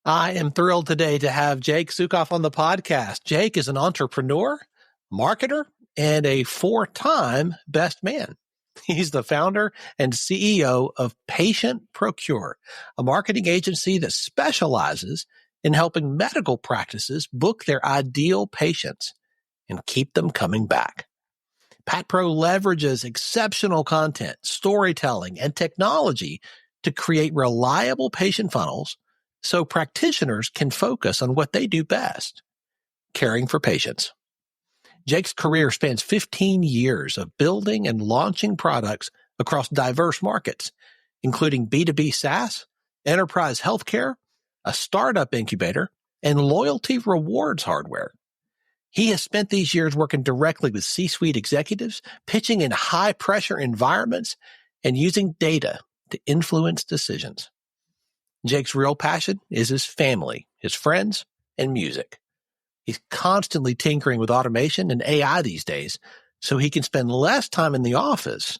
I am thrilled today to have Jake Sucoff on the podcast. Jake is an entrepreneur, marketer, and a 4-time best man. He's the founder and CEO of Patient Procure, a marketing agency that specializes in helping medical practices book their ideal patients and keep them coming back. PatPro leverages exceptional content, storytelling, and technology to create reliable patient funnels so practitioners can focus on what they do best, caring for patients. Jake's career spans 15 years of building and launching products across diverse markets, including B2B SaaS, enterprise healthcare, a startup incubator, and loyalty rewards hardware. He has spent these years working directly with C-suite executives, pitching in high-pressure environments, and using data to influence decisions. Jake's real passion is his family, his friends, and music. He's constantly tinkering with automation and AI these days so he can spend less time in the office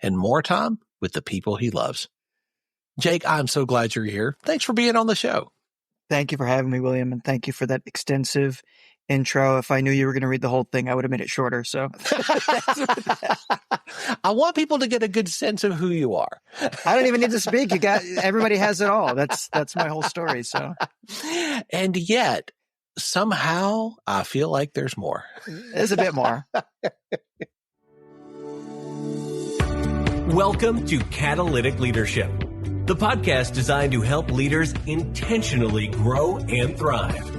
and more time with the people he loves. Jake, I'm so glad you're here. Thanks for being on the show. Thank you for having me, William, and thank you for that extensive intro. If I knew you were going to read the whole thing, I would have made it shorter. So I want people to get a good sense of who you are. I don't even need to speak. Everybody has it all. That's my whole story. So, and yet somehow I feel like there's more. There's a bit more. Welcome to Catalytic Leadership, the podcast designed to help leaders intentionally grow and thrive.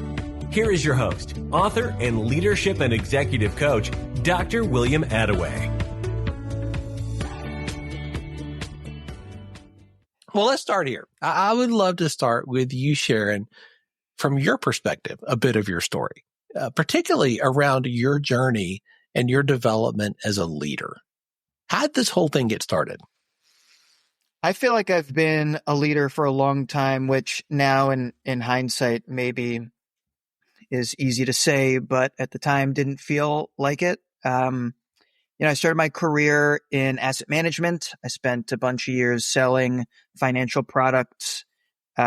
Here is your host, author, and leadership and executive coach, Dr. William Attaway. Well, let's start here. I would love to start with you sharing, from your perspective, a bit of your story, particularly around your journey and your development as a leader. How did this whole thing get started? I feel like I've been a leader for a long time, which now in hindsight maybe is easy to say, but at the time didn't feel like it. I started my career in asset management. I spent a bunch of years selling financial products,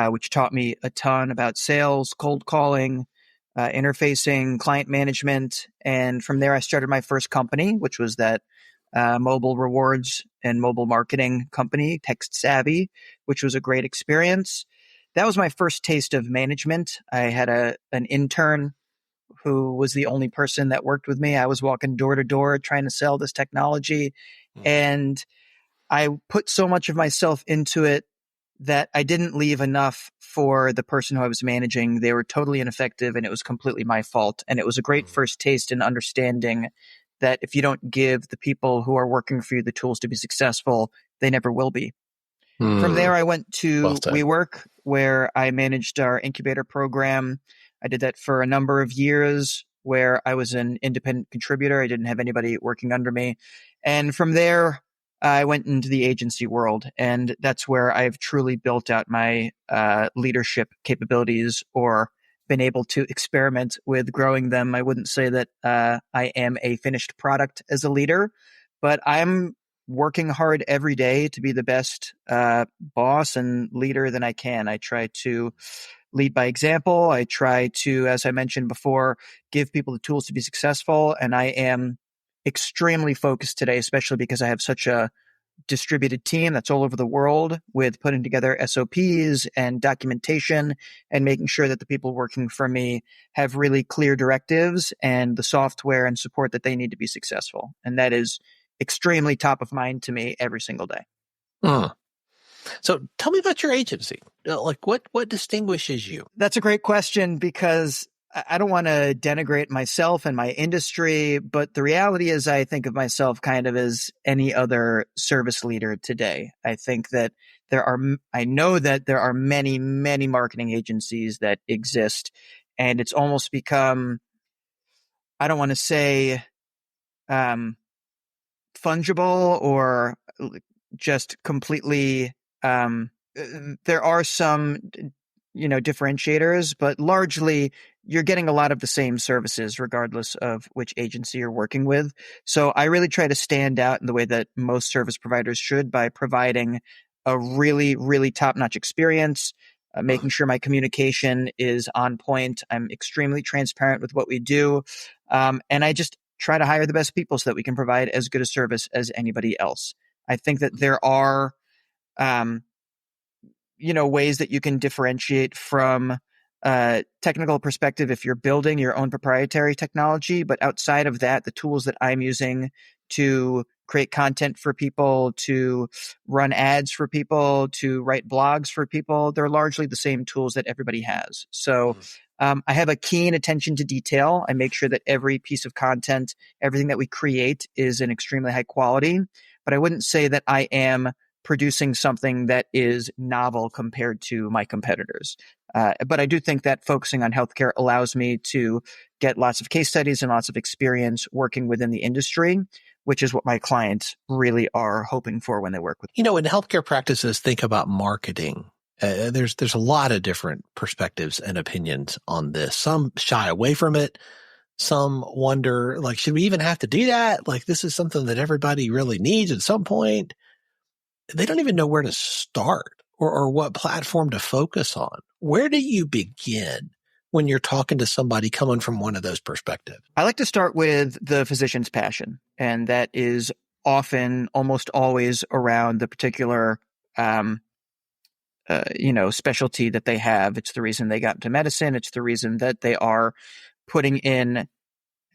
which taught me a ton about sales, cold calling, interfacing, client management. And from there, I started my first company, which was that mobile rewards and mobile marketing company, Text Savvy, which was a great experience. That was my first taste of management. I had an intern who was the only person that worked with me. I was walking door to door trying to sell this technology. And I put so much of myself into it that I didn't leave enough for the person who I was managing. They were totally ineffective and it was completely my fault. And it was a great first taste in understanding that if you don't give the people who are working for you the tools to be successful, they never will be. From there, I went to WeWork, where I managed our incubator program. I did that for a number of years, where I was an independent contributor. I didn't have anybody working under me. And from there, I went into the agency world. And that's where I've truly built out my leadership capabilities, or been able to experiment with growing them. I wouldn't say that I am a finished product as a leader, but I'm working hard every day to be the best boss and leader that I can. I try to lead by example. I try to, as I mentioned before, give people the tools to be successful. And I am extremely focused today, especially because I have such a distributed team that's all over the world, with putting together SOPs and documentation and making sure that the people working for me have really clear directives and the software and support that they need to be successful. And that is extremely top of mind to me every single day. So tell me about your agency. Like what distinguishes you? That's a great question, because I don't want to denigrate myself and my industry, but the reality is I think of myself kind of as any other service leader today. I think that I know that there are many, many marketing agencies that exist, and it's almost become, I don't want to say, fungible or just completely, there are some, differentiators, but largely you're getting a lot of the same services regardless of which agency you're working with. So I really try to stand out in the way that most service providers should, by providing a really, really top-notch experience, making sure my communication is on point. I'm extremely transparent with what we do. And I just try to hire the best people so that we can provide as good a service as anybody else. I think that there are, ways that you can differentiate from a technical perspective if you're building your own proprietary technology. But outside of that, the tools that I'm using to create content for people, to run ads for people, to write blogs for people, they're largely the same tools that everybody has. So I have a keen attention to detail. I make sure that every piece of content, everything that we create is in extremely high quality. But I wouldn't say that I am producing something that is novel compared to my competitors. But I do think that focusing on healthcare allows me to get lots of case studies and lots of experience working within the industry, which is what my clients really are hoping for when they work with me. When healthcare practices think about marketing, there's a lot of different perspectives and opinions on this. Some shy away from it. Some wonder, should we even have to do that? This is something that everybody really needs at some point. They don't even know where to start or what platform to focus on. Where do you begin when you're talking to somebody coming from one of those perspectives? I like to start with the physician's passion, and that is often, almost always, around the particular, specialty that they have. It's the reason they got into medicine. It's the reason that they are putting in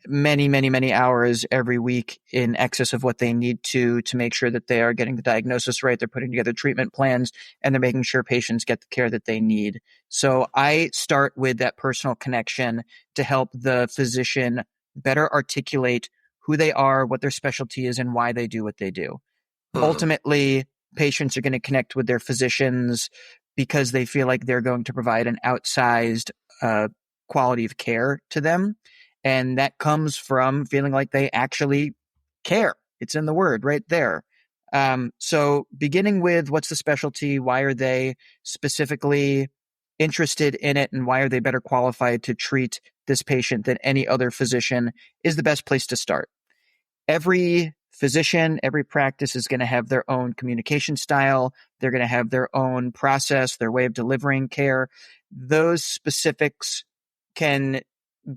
many, many, many hours every week in excess of what they need to make sure that they are getting the diagnosis right. They're putting together treatment plans, and they're making sure patients get the care that they need. So I start with that personal connection to help the physician better articulate who they are, what their specialty is, and why they do what they do. Ultimately, patients are going to connect with their physicians because they feel like they're going to provide an outsized quality of care to them. And that comes from feeling like they actually care. It's in the word right there. So beginning with what's the specialty, why are they specifically interested in it, and why are they better qualified to treat this patient than any other physician is the best place to start. Every physician, every practice is going to have their own communication style. They're going to have their own process, their way of delivering care. Those specifics can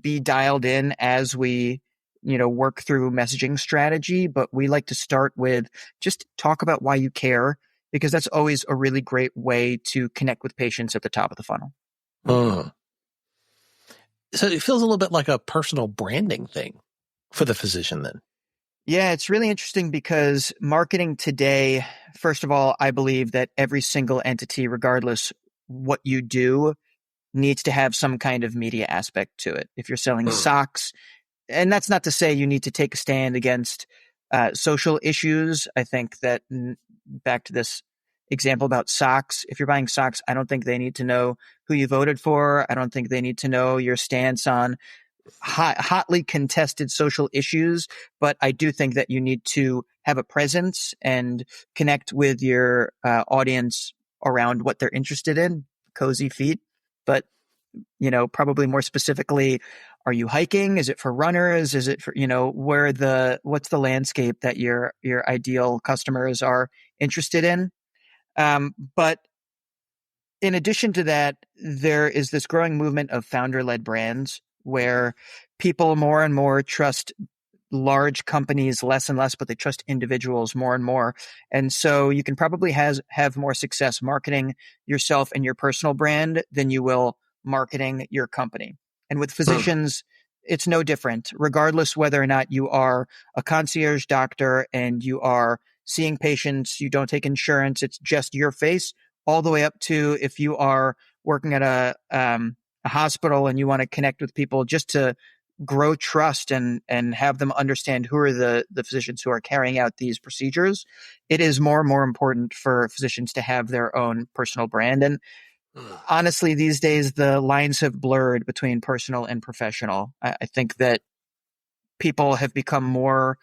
be dialed in as we, work through messaging strategy. But we like to start with just talk about why you care, because that's always a really great way to connect with patients at the top of the funnel. So it feels a little bit like a personal branding thing for the physician then. Yeah, it's really interesting because marketing today, first of all, I believe that every single entity, regardless what you do, needs to have some kind of media aspect to it. If you're selling socks, and that's not to say you need to take a stand against social issues. I think that, back to this example about socks, if you're buying socks, I don't think they need to know who you voted for. I don't think they need to know your stance on hotly contested social issues. But I do think that you need to have a presence and connect with your audience around what they're interested in. Cozy feet. But, probably more specifically, are you hiking? Is it for runners? Is it for, what's the landscape that your ideal customers are interested in? But in addition to that, there is this growing movement of founder-led brands where people more and more trust large companies less and less, but they trust individuals more and more. And so you can probably have more success marketing yourself and your personal brand than you will marketing your company. And with physicians, it's no different, regardless whether or not you are a concierge doctor and you are seeing patients, you don't take insurance, it's just your face, all the way up to if you are working at a hospital and you want to connect with people just to grow trust and have them understand who are the physicians who are carrying out these procedures. It is more and more important for physicians to have their own personal brand. And honestly, these days, the lines have blurred between personal and professional. I think that people have become more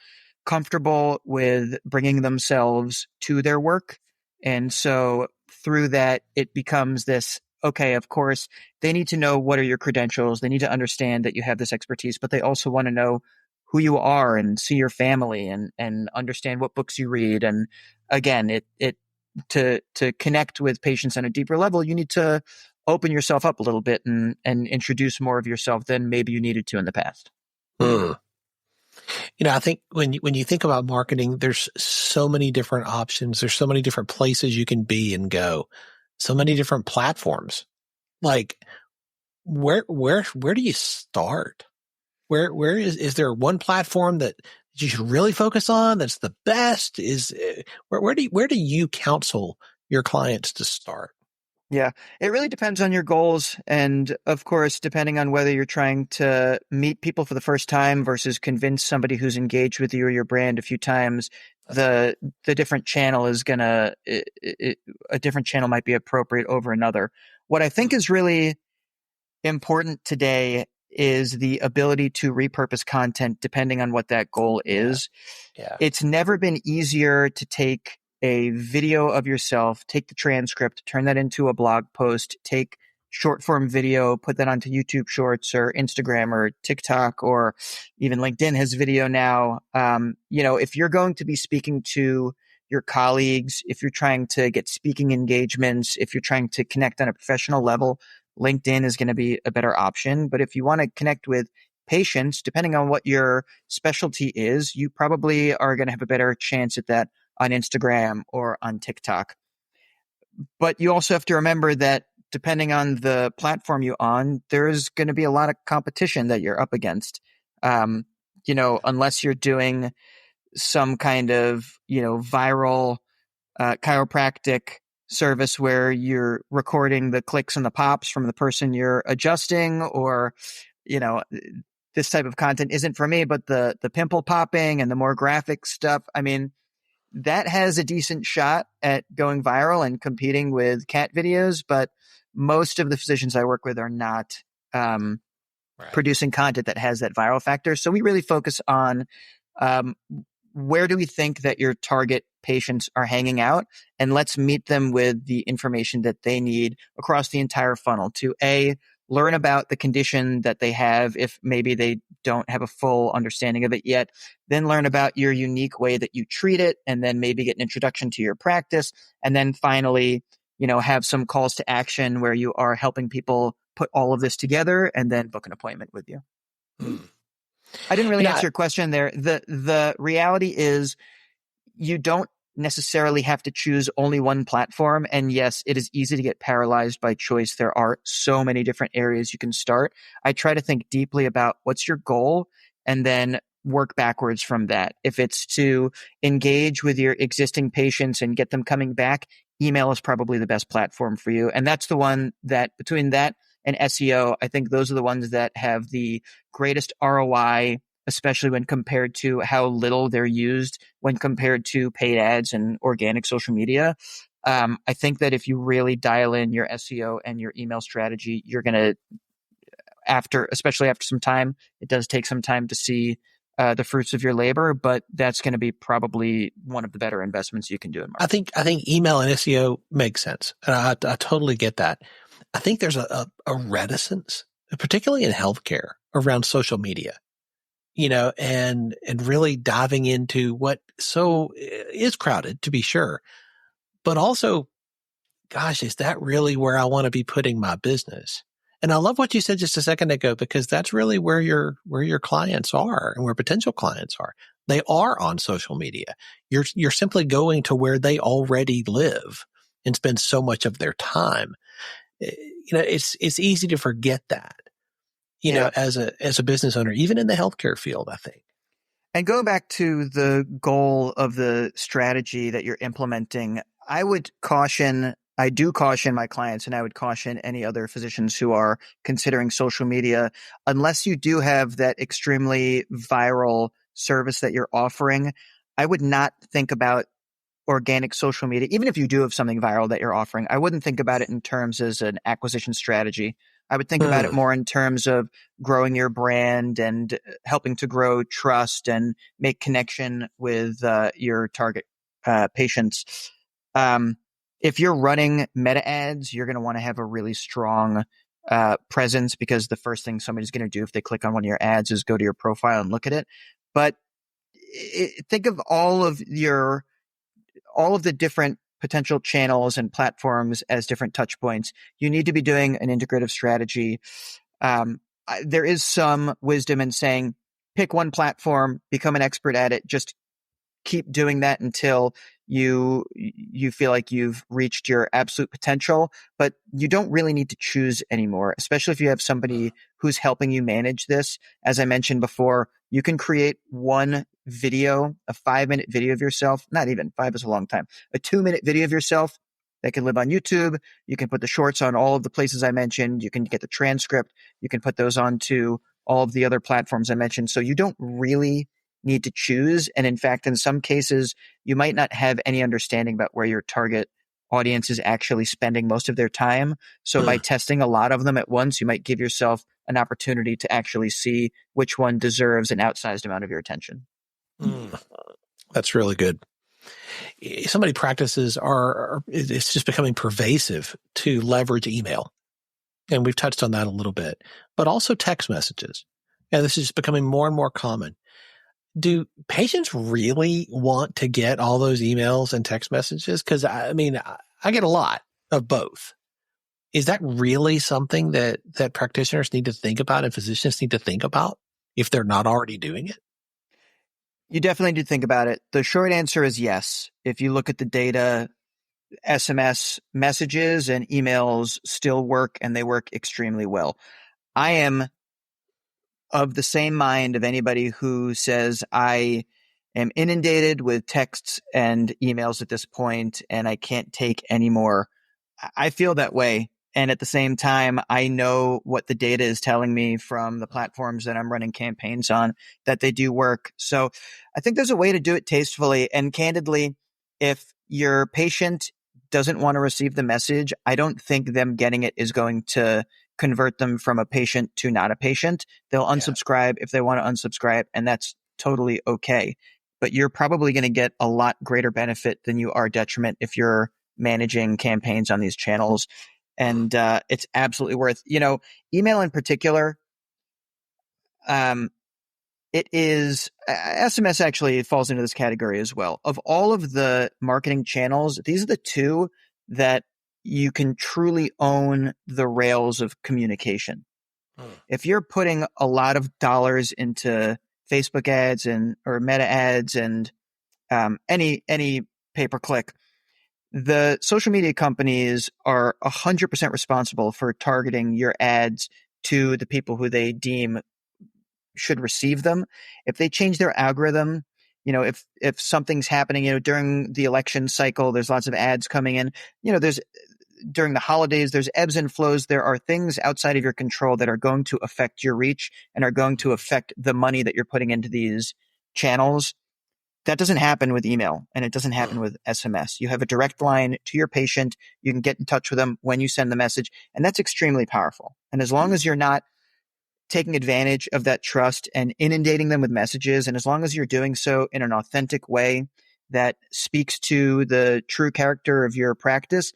comfortable with bringing themselves to their work. And so through that, it becomes this, okay, of course, they need to know what are your credentials. They need to understand that you have this expertise, but they also want to know who you are and see your family and understand what books you read. And again, it to connect with patients on a deeper level, you need to open yourself up a little bit and introduce more of yourself than maybe you needed to in the past. I think when you think about marketing, there's so many different options. There's so many different places you can be and go, so many different platforms. Like where do you start? Where is there one platform that you should really focus on that's the best? Where do you counsel your clients to start? Yeah, it really depends on your goals. And of course, depending on whether you're trying to meet people for the first time versus convince somebody who's engaged with you or your brand a few times, the different channel is a different channel might be appropriate over another. What I think is really important today is the ability to repurpose content depending on what that goal is. Yeah. It's never been easier to take a video of yourself, take the transcript, turn that into a blog post, take short form video, put that onto YouTube Shorts or Instagram or TikTok, or even LinkedIn has video now. If you're going to be speaking to your colleagues, if you're trying to get speaking engagements, if you're trying to connect on a professional level, LinkedIn is going to be a better option. But if you want to connect with patients, depending on what your specialty is, you probably are going to have a better chance at that on Instagram or on TikTok. But you also have to remember that depending on the platform you're on, there's going to be a lot of competition that you're up against. Unless you're doing some kind of, viral chiropractic service where you're recording the clicks and the pops from the person you're adjusting, or, this type of content isn't for me, but the pimple popping and the more graphic stuff, that has a decent shot at going viral and competing with cat videos, but most of the physicians I work with are not producing content that has that viral factor. So we really focus on where do we think that your target patients are hanging out, and let's meet them with the information that they need across the entire funnel to learn about the condition that they have if maybe they don't have a full understanding of it yet, then learn about your unique way that you treat it, and then maybe get an introduction to your practice. And then finally, have some calls to action where you are helping people put all of this together and then book an appointment with you. I didn't really answer your question there. The reality is you don't necessarily have to choose only one platform. And yes, it is easy to get paralyzed by choice. There are so many different areas you can start. I try to think deeply about what's your goal and then work backwards from that. If it's to engage with your existing patients and get them coming back, email is probably the best platform for you. And that's the one that between that and SEO, I think those are the ones that have the greatest ROI, especially when compared to how little they're used when compared to paid ads and organic social media. I think that if you really dial in your SEO and your email strategy, you're going to, especially after some time, it does take some time to see the fruits of your labor, but that's going to be probably one of the better investments you can do in marketing. I think email and SEO makes sense. And I totally get that. I think there's a reticence, particularly in healthcare, around social media. And really diving into what is crowded, to be sure, but also, gosh, is that really where I want to be putting my business? And I love what you said just a second ago, because that's really where your clients are and where potential clients are. They are on social media. You're simply going to where they already live and spend so much of their time. It's easy to forget that. As a business owner, even in the healthcare field, I think. And going back to the goal of the strategy that you're implementing, I do caution my clients, and I would caution any other physicians who are considering social media, unless you do have that extremely viral service that you're offering, I would not think about organic social media. Even if you do have something viral that you're offering, I wouldn't think about it in terms as an acquisition strategy. I would think about it more in terms of growing your brand and helping to grow trust and make connection with your target patients. If you're running meta ads, you're going to want to have a really strong presence, because the first thing somebody's going to do if they click on one of your ads is go to your profile and look at it. But think of all of the different potential channels and platforms as different touch points. You need to be doing an integrative strategy. There is some wisdom in saying, pick one platform, become an expert at it, just keep doing that until you feel like you've reached your absolute potential, but you don't really need to choose anymore, especially if you have somebody who's helping you manage this. As I mentioned before, you can create one video, a 5-minute video of yourself, not even 5 is a long time, a 2-minute video of yourself that can live on YouTube. You can put the shorts on all of the places I mentioned. You can get the transcript. You can put those onto all of the other platforms I mentioned. So you don't really need to choose. And in fact, in some cases, you might not have any understanding about where your target audience is actually spending most of their time. So by testing a lot of them at once, you might give yourself an opportunity to actually see which one deserves an outsized amount of your attention. That's really good. So many practices it's just becoming pervasive to leverage email. And we've touched on that a little bit, but also text messages. And this is becoming more and more common. Do patients really want to get all those emails and text messages? Because I get a lot of both. Is that really something that practitioners need to think about and physicians need to think about if they're not already doing it? You definitely need to think about it. The short answer is yes. If you look at the data, SMS messages and emails still work, and they work extremely well. I am of the same mind of anybody who says I am inundated with texts and emails at this point, and I can't take any more. I feel that way. And at the same time, I know what the data is telling me from the platforms that I'm running campaigns on, that they do work. So I think there's a way to do it tastefully. And candidly, if your patient doesn't want to receive the message, I don't think them getting it is going to convert them from a patient to not a patient. They'll unsubscribe if they want to unsubscribe, and that's totally okay. But you're probably going to get a lot greater benefit than you are detriment if you're managing campaigns on these channels. And it's absolutely worth, email in particular. It is SMS actually falls into this category as well. Of all of the marketing channels, these are the two that you can truly own the rails of communication. If you're putting a lot of dollars into Facebook ads or Meta ads and any pay-per-click, the social media companies are 100% responsible for targeting your ads to the people who they deem should receive them. If they change their algorithm, if something's happening, during the election cycle, there's lots of ads coming in, during the holidays, there's ebbs and flows. There are things outside of your control that are going to affect your reach and are going to affect the money that you're putting into these channels. That doesn't happen with email, and it doesn't happen with SMS. You have a direct line to your patient. You can get in touch with them when you send the message, and that's extremely powerful. And as long as you're not taking advantage of that trust and inundating them with messages, and as long as you're doing so in an authentic way that speaks to the true character of your practice,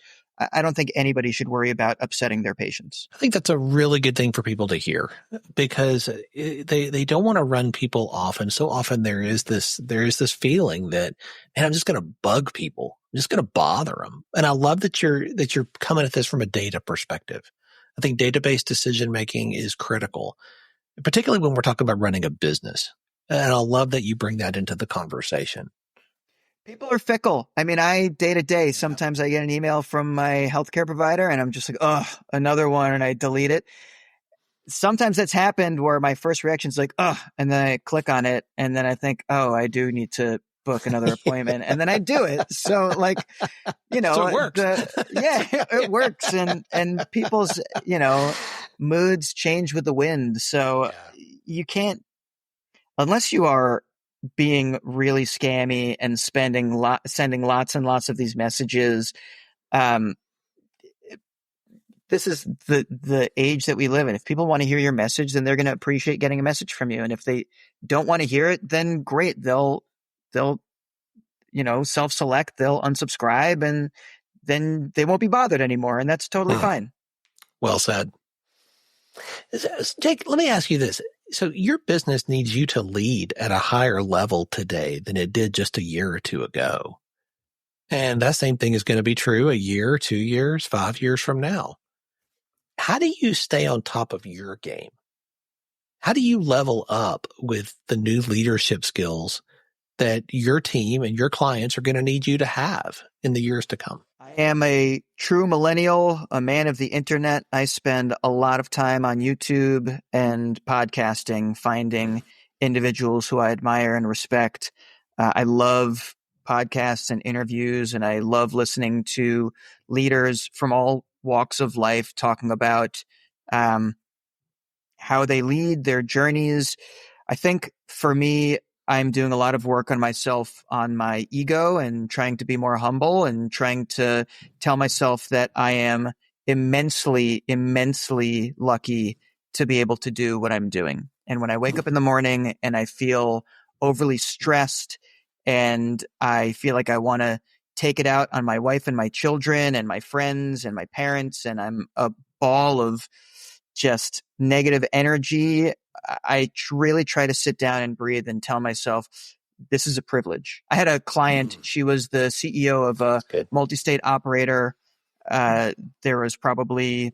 I don't think anybody should worry about upsetting their patients. I think that's a really good thing for people to hear, because they don't want to run people off. And so often there is this feeling that, man, I'm just going to bug people. I'm just going to bother them. And I love that you're coming at this from a data perspective. I think database decision making is critical, particularly when we're talking about running a business. And I love that you bring that into the conversation. People are fickle. Day to day, sometimes I get an email from my healthcare provider and I'm just like, oh, another one, and I delete it. Sometimes that's happened where my first reaction is like, oh, and then I click on it and then I think, oh, I do need to book another appointment, and then I do it. So so it works. It works. And people's, moods change with the wind. So you can't, unless you are being really scammy and sending lots and lots of these messages. This is the age that we live in. If people want to hear your message, then they're going to appreciate getting a message from you. And if they don't want to hear it, then great. They'll self-select, they'll unsubscribe, and then they won't be bothered anymore. And that's totally fine. Well said. Jake, let me ask you this. So your business needs you to lead at a higher level today than it did just a year or two ago. And that same thing is going to be true a year, 2 years, 5 years from now. How do you stay on top of your game? How do you level up with the new leadership skills that your team and your clients are going to need you to have in the years to come? I am a true millennial, a man of the internet. I spend a lot of time on YouTube and podcasting, finding individuals who I admire and respect. I love podcasts and interviews, and I love listening to leaders from all walks of life talking about how they lead, their journeys. I think for me, I'm doing a lot of work on myself, on my ego, and trying to be more humble and trying to tell myself that I am immensely, immensely lucky to be able to do what I'm doing. And when I wake up in the morning and I feel overly stressed and I feel like I want to take it out on my wife and my children and my friends and my parents, and I'm a ball of just negative energy, I really try to sit down and breathe and tell myself, this is a privilege. I had a client, she was the CEO of a multi-state operator. There was probably,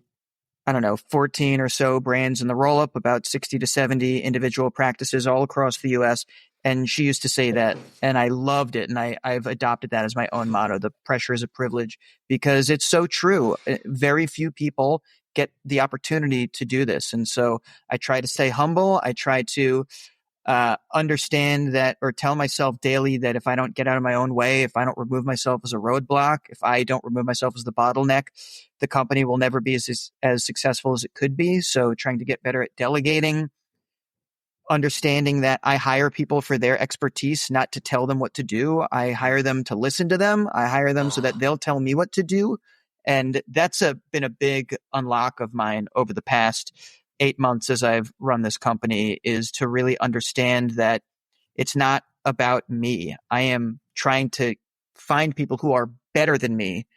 14 or so brands in the roll-up, about 60 to 70 individual practices all across the U.S. And she used to say that, and I loved it. And I've adopted that as my own motto. The pressure is a privilege, because it's so true. Very few people get the opportunity to do this. And so I try to stay humble. I try to understand that, or tell myself daily that if I don't get out of my own way, if I don't remove myself as a roadblock, if I don't remove myself as the bottleneck, the company will never be as successful as it could be. So trying to get better at delegating, understanding that I hire people for their expertise, not to tell them what to do. I hire them to listen to them. I hire them so that they'll tell me what to do. And that's been a big unlock of mine over the past 8 months as I've run this company, is to really understand that it's not about me. I am trying to find people who are better than me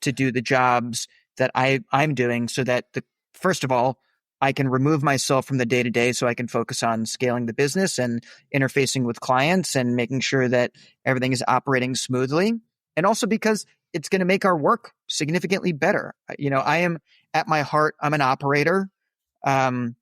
to do the jobs that I'm doing, so that first of all, I can remove myself from the day-to-day so I can focus on scaling the business and interfacing with clients and making sure that everything is operating smoothly. And also because it's going to make our work significantly better. I am, at my heart, I'm an operator. I'm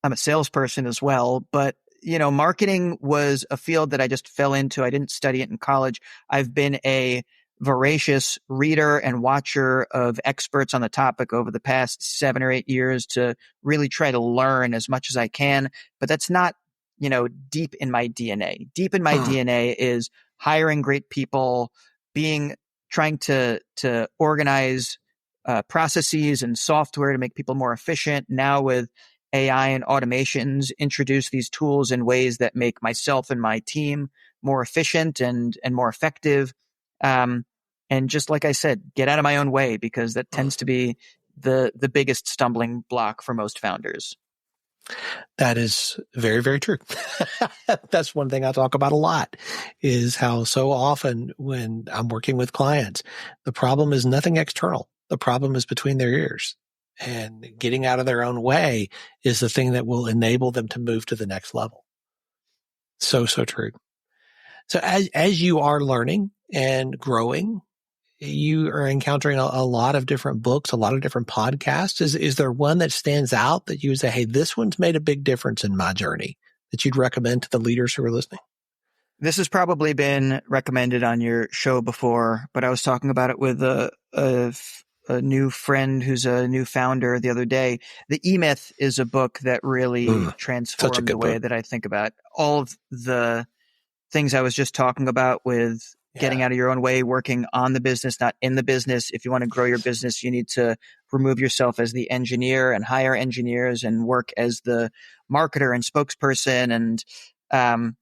a salesperson as well, but marketing was a field that I just fell into. I didn't study it in college. I've been a voracious reader and watcher of experts on the topic over the past 7 or 8 years to really try to learn as much as I can. But that's not, deep in my DNA. Deep in my DNA is hiring great people, trying to organize processes and software to make people more efficient. Now with AI and automations, introduce these tools in ways that make myself and my team more efficient and more effective. And just like I said, get out of my own way, because that tends to be the biggest stumbling block for most founders. That is very, very true. That's one thing I talk about a lot, is how so often when I'm working with clients, the problem is nothing external. The problem is between their ears, and getting out of their own way is the thing that will enable them to move to the next level. So true. So as you are learning and growing, you are encountering a lot of different books, a lot of different podcasts. Is there one that stands out that you would say, hey, this one's made a big difference in my journey, that you'd recommend to the leaders who are listening? This has probably been recommended on your show before, but I was talking about it with a new friend who's a new founder the other day. The E-Myth is a book that really transformed the way that I think about all of the things I was just talking about with getting out of your own way, working on the business, not in the business. If you want to grow your business, you need to remove yourself as the engineer and hire engineers and work as the marketer and spokesperson. And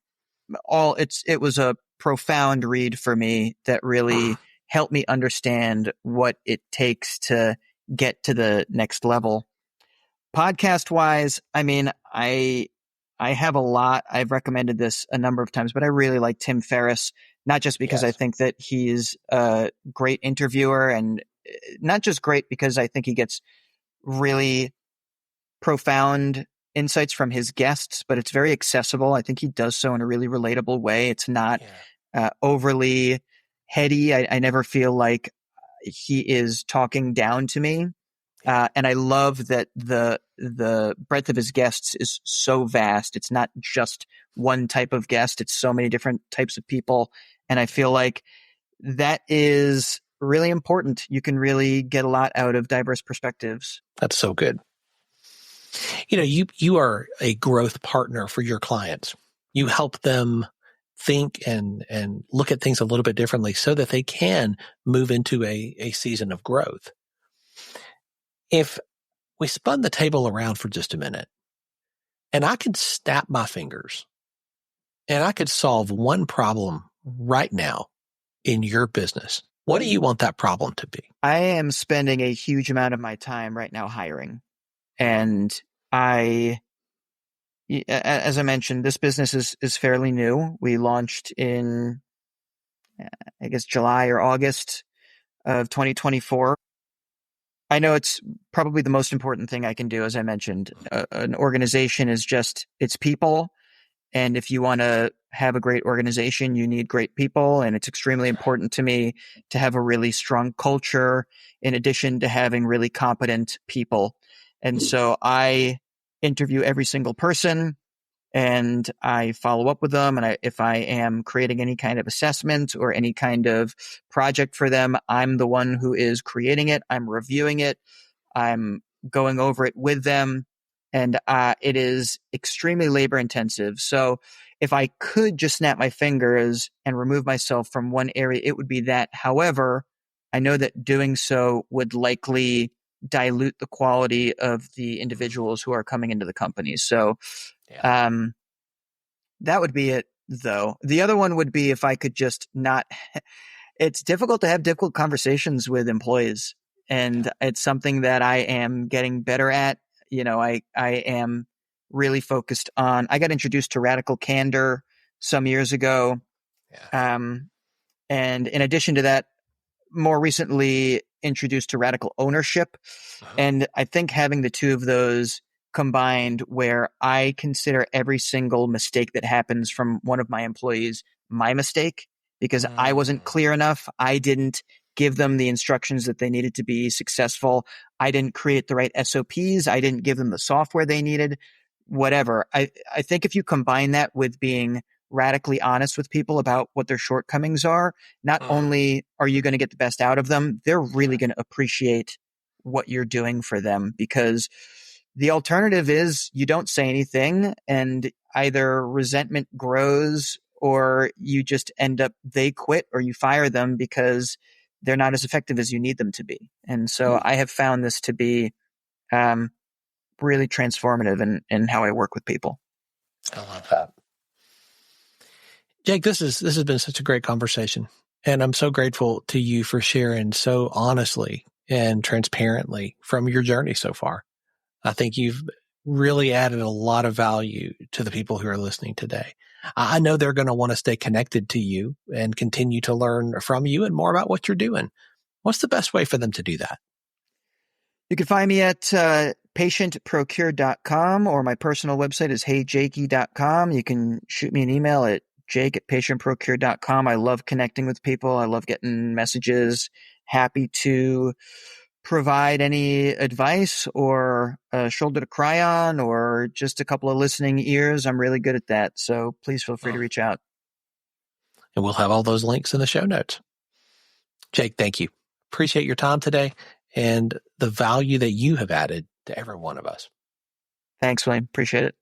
it was a profound read for me that really helped me understand what it takes to get to the next level. Podcast wise, I have a lot. I've recommended this a number of times, but I really like Tim Ferriss, not just because I think that he's a great interviewer, and not just great because I think he gets really profound insights from his guests, but it's very accessible. I think he does so in a really relatable way. It's not overly heady. I never feel like he is talking down to me. And I love that the breadth of his guests is so vast. It's not just one type of guest. It's so many different types of people. And I feel like that is really important. You can really get a lot out of diverse perspectives. That's so good. You are a growth partner for your clients. You help them think and look at things a little bit differently so that they can move into a season of growth. If we spun the table around for just a minute and I could snap my fingers and I could solve one problem right now in your business, what do you want that problem to be? I am spending a huge amount of my time right now hiring. And as I mentioned, this business is fairly new. We launched in, I guess, July or August of 2024. I know it's probably the most important thing I can do. As I mentioned, an organization is it's people. And if you want to have a great organization, you need great people. And it's extremely important to me to have a really strong culture in addition to having really competent people. And so I interview every single person and I follow up with them. And if I am creating any kind of assessment or any kind of project for them, I'm the one who is creating it. I'm reviewing it. I'm going over it with them. And it is extremely labor intensive. So if I could just snap my fingers and remove myself from one area, it would be that. However, I know that doing so would likely dilute the quality of the individuals who are coming into the company. So that would be it, though. The other one would be if I could just not – it's difficult to have difficult conversations with employees, and it's something that I am getting better at. I am really focused on – I got introduced to radical candor some years ago. And in addition to that, more recently introduced to radical ownership. And I think having the two of those combined, where I consider every single mistake that happens from one of my employees my mistake because I wasn't clear enough. I didn't give them the instructions that they needed to be successful. I didn't create the right SOPs. I didn't give them the software they needed, whatever. I think if you combine that with being radically honest with people about what their shortcomings are, not only are you going to get the best out of them, they're really going to appreciate what you're doing for them, because the alternative is you don't say anything and either resentment grows or you just end up, they quit or you fire them because they're not as effective as you need them to be. And so I have found this to be really transformative in how I work with people. I love that. Jake, this has been such a great conversation, and I'm so grateful to you for sharing so honestly and transparently from your journey so far. I think you've really added a lot of value to the people who are listening today. I know they're going to want to stay connected to you and continue to learn from you and more about what you're doing. What's the best way for them to do that? You can find me at patientprocure.com, or my personal website is heyjakey.com. You can shoot me an email at jake@patientprocure.com. I love connecting with people. I love getting messages. Happy to provide any advice or a shoulder to cry on or just a couple of listening ears. I'm really good at that. So please feel free to reach out. And we'll have all those links in the show notes. Jake, thank you. Appreciate your time today and the value that you have added to every one of us. Thanks, William. Appreciate it.